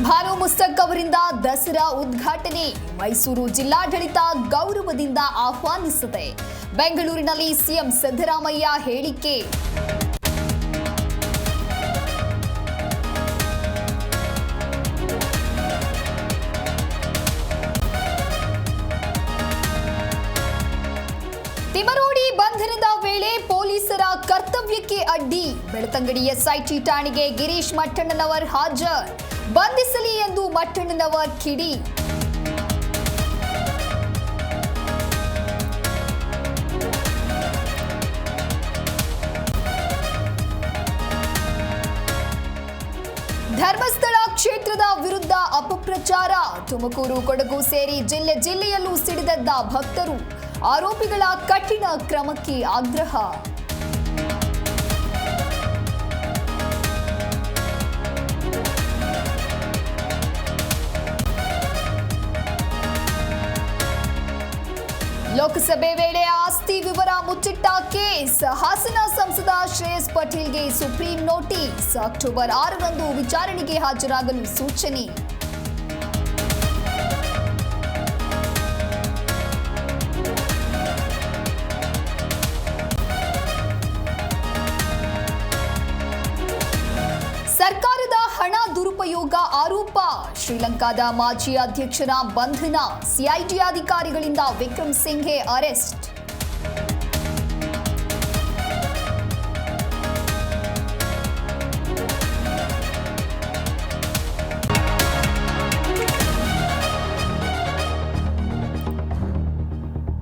ಭಾನು ಮುಸ್ತಕ್ ಅವರಿಂದ ದಸರಾ ಉದ್ಘಾಟನೆ ಮೈಸೂರು ಜಿಲ್ಲಾಡಳಿತ ಗೌರವದಿಂದ ಆಹ್ವಾನಿಸಿದೆ. ಬೆಂಗಳೂರಿನಲ್ಲಿ ಸಿಎಂ ಸಿದ್ದರಾಮಯ್ಯ ಹೇಳಿಕೆ. ತಿಮರೋಡಿ ಬಂಧನದ ವೇಳೆ ಪೊಲೀಸರ ಕರ್ತವ್ಯಕ್ಕೆ ಅಡ್ಡಿ. ಬೆಳ್ತಂಗಡಿ ಎಸ್ಐಟಿ ಠಾಣೆಗೆ ಗಿರೀಶ್ ಮಟ್ಟಣ್ಣನವರ್ ಹಾಜರ್. ಬಂಧಿಸಲಿ ಎಂದು ಮಟ್ಟಣ್ಣನವರ್ ಕಿಡಿ. ಧರ್ಮಸ್ಥಳ ಕ್ಷೇತ್ರದ ವಿರುದ್ಧ ಅಪಪ್ರಚಾರ. ತುಮಕೂರು, ಕೊಡಗು ಸೇರಿ ಜಿಲ್ಲೆಯಲ್ಲೂ ಸಿಡಿದೆದ್ದ ಭಕ್ತರು. ಆರೋಪಿಗಳ ಕಠಿಣ ಕ್ರಮಕ್ಕೆ ಆಗ್ರಹ. ಲೋಕಸಭೆ ವೇಳೆ ಆಸ್ತಿ ವಿವರ ಮುಚ್ಚಿಟ್ಟ ಕೇಸ್. ಹಾಸನ ಸಂಸದ ಶ್ರೇಯಸ್ ಪಟೇಲ್ಗೆ ಸುಪ್ರೀಂ ನೋಟಿಸ್. ಅಕ್ಟೋಬರ್ 6ರಂದು ವಿಚಾರಣೆಗೆ ಹಾಜರಾಗಲು ಸೂಚನೆ. ಸರ್ಕಾರದ ಹಣ ದುರುಪಯೋಗ ಆರೋಪ. ಶ್ರೀಲಂಕಾದ ಮಾಜಿ ಅಧ್ಯಕ್ಷರ ಬಂಧನ. ಸಿಐಡಿ ಅಧಿಕಾರಿಗಳಿಂದ ವಿಕ್ರಮ್ ಸಿಂಘೆ ಅರೆಸ್ಟ್.